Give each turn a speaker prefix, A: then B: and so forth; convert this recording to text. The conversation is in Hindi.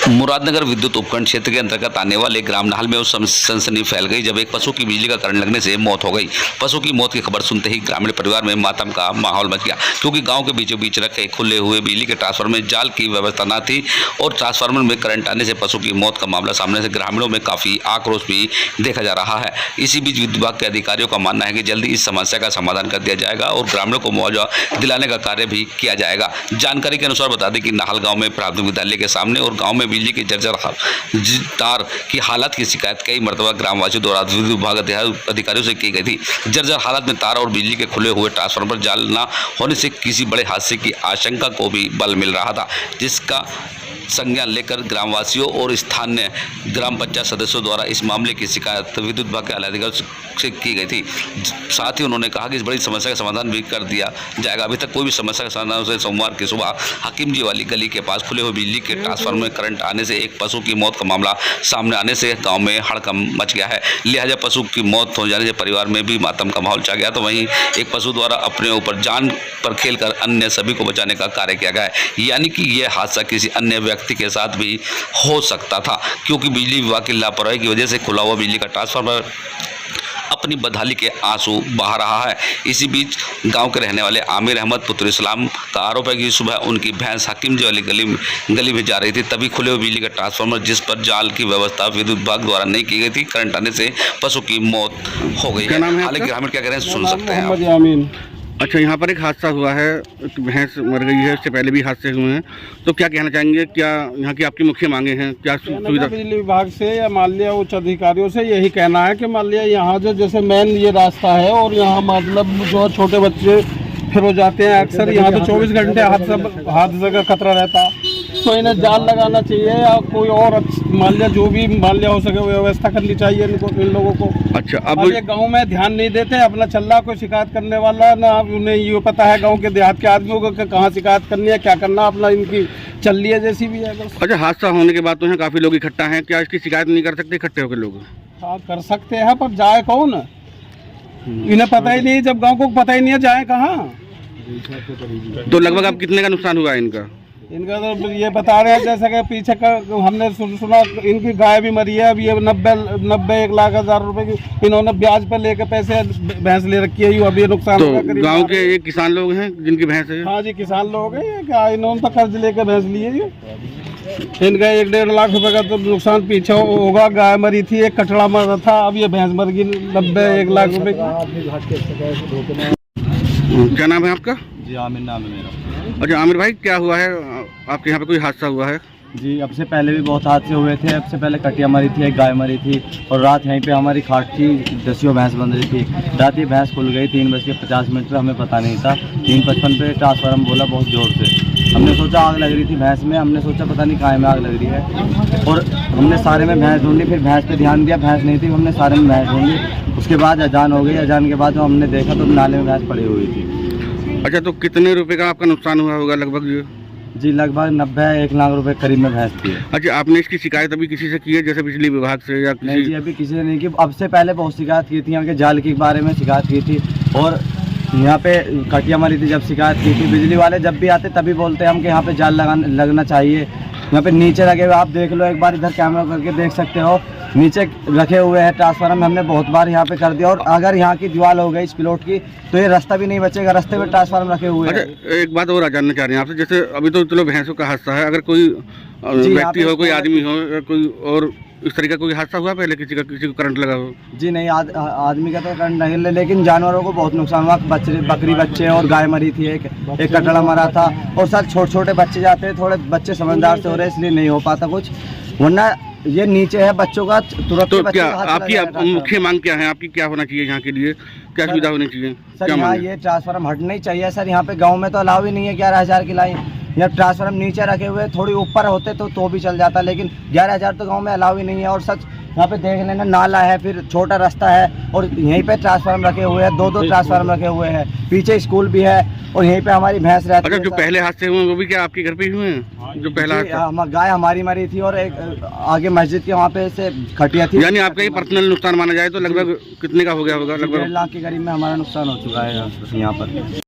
A: मुरादनगर विद्युत उपखंड क्षेत्र के अंतर्गत आने वाले ग्राम नाहल में उस सनसनी फैल गई जब एक पशु की बिजली का करंट लगने से मौत हो गई। पशु की मौत की खबर सुनते ही ग्रामीण परिवार में मातम का माहौल मच गया, क्योंकि गांव के बीचों बीच रखे खुले हुए बिजली के ट्रांसफार्मर में जाल की व्यवस्था न थी और ट्रांसफार्मर में करंट आने से पशु की मौत का मामला सामने से ग्रामीणों में काफी आक्रोश भी देखा जा रहा है। इसी बीच विद्युत विभाग के अधिकारियों का मानना है कि जल्दी इस समस्या का समाधान कर दिया जाएगा और ग्रामीणों को मुआवजा दिलाने का कार्य भी किया जाएगा। जानकारी के अनुसार बता दें कि नाहल गांव में प्राथमिक विद्यालय के सामने और गांव में बिजली की जर्जर तार की हालत की शिकायत कई मरतबा ग्रामवासियों द्वारा विद्युत विभाग अधिकारियों से की गई थी। जर्जर हालत में तार और बिजली के खुले हुए ट्रांसफार्मर पर जाल न होने से किसी बड़े हादसे की आशंका को भी बल मिल रहा था, जिसका संज्ञान लेकर ग्रामवासियों और स्थानीय ग्राम पंचायत सदस्यों द्वारा इस मामले की शिकायत विद्युत विभाग के अधिकारियों से की गई थी। साथ ही उन्होंने कहा कि इस बड़ी समस्या का समाधान भी कर दिया जाएगा। अभी तक कोई भी समस्या का समाधान से सोमवार की सुबह हकीम जी वाली गली के पास खुले हुए बिजली के ट्रांसफार्मर में करंट आने से एक पशु की मौत का मामला सामने आने से गाँव में हड़कंप मच गया है। लिहाजा पशु की मौत हो जाने से परिवार में भी मातम का माहौल छा गया। तो वहीं एक पशु द्वारा अपने ऊपर जान पर खेलकर अन्य सभी को बचाने का कार्य किया गया है, यानी कि यह हादसा किसी अन्य व्यक्ति के साथ भी हो सकता था, क्योंकि बिजली विभाग की लापरवाही की वजह से खुला हुआ बिजली का ट्रांसफार्मर अपनी बदहाली के आंसू बहा रहा है। इसी बीच गांव के रहने वाले आमिर अहमद पुत्र इस्लाम का आरोप है कि सुबह उनकी भैंस हकीम जी वाली गली में जा रही थी, तभी खुले हुए बिजली का ट्रांसफार्मर जिस पर जाल की व्यवस्था विद्युत विभाग द्वारा नहीं की गई थी, करंट आने से पशु की मौत हो गई है। हालांकि ग्रामीण क्या कह रहे हैं सुन सकते हैं।
B: अच्छा, यहाँ पर एक हादसा हुआ है, भैंस मर गई है, इससे पहले भी हादसे हुए हैं, तो क्या कहना चाहेंगे? क्या यहाँ की आपकी मुख्य मांगे हैं? क्या सुविधा
C: बिजली विभाग से या मान लिया उच्च अधिकारियों से यही कहना है कि मान लिया यहाँ जो जैसे मेन ये रास्ता है और यहाँ मतलब जो छोटे बच्चे फिर हो जाते हैं अक्सर, यहाँ तो 24 घंटे हादसे का खतरा रहता है, तो इन्हें जाल लगाना चाहिए या कोई और मान लिया जो भी मान लिया हो सके व्यवस्था करनी चाहिए इन लोगों को। अच्छा, अब ये गांव में ध्यान नहीं देते, अपना चल कोई शिकायत करने वाला ना, उन्हें ये पता है गांव के देहात के आदमियों को कहाँ शिकायत करनी है, क्या करना, अपना इनकी चल रही है जैसी भी है बस।
B: अच्छा, हादसा होने के बाद तो यहाँ काफी लोग इकट्ठा हैं, क्या इसकी शिकायत नहीं कर सकते इकट्ठे होकर लोग?
C: हाँ कर सकते हैं, पर जाए कौन? इन्हें पता ही नहीं, जब गाँव को पता ही नहीं है जाए कहाँ।
B: तो लगभग अब कितने का नुकसान हुआ इनका
C: तो ये बता रहे हैं जैसे कि पीछे का हमने सुना इनकी गाय भी मरी है। अब ये 90-1 लाख हजार रुपए की इन्होंने ब्याज पर लेके पैसे भैंस ले रखी है, अब ये नुकसान
B: तो गांव के एक किसान लोग हैं जिनकी भैंस है?
C: हाँ जी, किसान लोग हैं, क्या इन्होंने तो कर्ज लेके भैंस लिए, इनका 1-1.5 लाख रुपए का तो नुकसान पीछे होगा। गाय मरी थी, एक कटड़ा मरा था, अब ये भैंस मर गई 90-1 लाख रुपए की।
B: क्या नाम है आपका?
D: जी आमिर नाम है मेरा।
B: अच्छा आमिर भाई, क्या हुआ है आपके यहाँ पे? कोई हादसा हुआ है?
D: जी, अब से पहले भी बहुत हादसे हुए थे। अब से पहले कटिया मरी थी, एक गाय मरी थी और रात यहीं पे हमारी खाट की 10 भैंस बन रही थी। रात ये भैंस खुल गई 3:50 पे, हमें पता नहीं था। 3:55 पे ट्रांसफार्मर बोला बहुत ज़ोर से, हमने सोचा आग लग रही थी भैंस में, हमने सोचा पता नहीं कहाँ में आग लग रही है और हमने सारे में भैंस ढूंढी। फिर भैंस पे ध्यान दिया, भैंस नहीं थी, हमने सारे में भैंस ढूंढी। उसके बाद अजान हो गई, अजान के बाद हमने देखा तो नाले में भैंस पड़ी हुई थी।
B: अच्छा, तो कितने रुपए का आपका नुकसान हुआ होगा लगभग?
D: जी लगभग 90-1 लाख रुपए करीब में भैंस थी।
B: अच्छा, आपने इसकी शिकायत अभी किसी से की है, जैसे बिजली विभाग से या किसी?
D: नहीं जी, अभी किसी ने नहीं की। अब से पहले बहुत शिकायत की थी, यहाँ के जाल के बारे में शिकायत की थी और यहाँ पे कटिया मरी थी जब शिकायत की थी। बिजली वाले जब भी आते तभी बोलते हैं हम कि यहाँ पे जाल लगना चाहिए। यहाँ पे नीचे लगे हुए, आप देख लो एक बार, इधर कैमरा करके देख सकते हो, नीचे रखे हुए हैं ट्रांसफार्मर। हमने बहुत बार यहाँ पे कर दिया और अगर यहाँ की दीवार हो गई इस प्लॉट की तो ये रास्ता भी नहीं बचेगा, रास्ते में ट्रांसफार्मर रखे हुए हैं।
B: अच्छा, एक बात और जानना चाह रहे हैं आपसे, जैसे अभी तो चलो भैंसों का हादसा है, अगर कोई व्यक्ति हो, कोई आदमी हो या कोई और इस तरह का कोई हादसा हुआ पहले किसी को करंट लगा हो?
D: जी नहीं, आदमी का तो करंट नहीं, लेकिन जानवरों को बहुत नुकसान हुआ। बकरी बच्चे और गाय मरी थी, एक कटड़ा मरा था और सर छोटे बच्चे जाते हैं, थोड़े बच्चे समझदार से हो रहे इसलिए नहीं हो पाता कुछ, वरना ये नीचे है बच्चों का तुरंत।
B: तो क्या आपकी मुख्य मांग क्या है? आपकी क्या होना चाहिए यहाँ के लिए, क्या सुविधा होनी चाहिए?
D: सर यहाँ ये ट्रांसफार्मर हटना ही चाहिए सर। यहाँ पे गांव में तो अलाउ ही नहीं है 11,000 की लाइन। यहाँ ट्रांसफार्मर नीचे रखे हुए, थोड़ी ऊपर होते तो भी चल जाता, लेकिन 11,000 तो गांव में अलाउ ही नहीं है। और सच यहाँ पे देख लेना, नाला है, फिर छोटा रास्ता है और यहीं पे ट्रांसफार्मर रखे हुए हैं, 2 ट्रांसफार्मर रखे हुए हैं, पीछे स्कूल भी है और यहीं पे हमारी भैंस रहती है।
B: अच्छा, जो पहले हादसे हुए वो भी क्या आपके घर पे ही हुए हैं? जो पहला
D: गाय हमारी मरी थी और एक आगे मस्जिद के वहाँ पे से खटिया थी।
B: यानी आपका ये पर्सनल नुकसान माना जाए तो लगभग कितने का हो गया होगा? लगभग
D: 1.5 लाख के करीब में हमारा नुकसान हो चुका है यहाँ पर।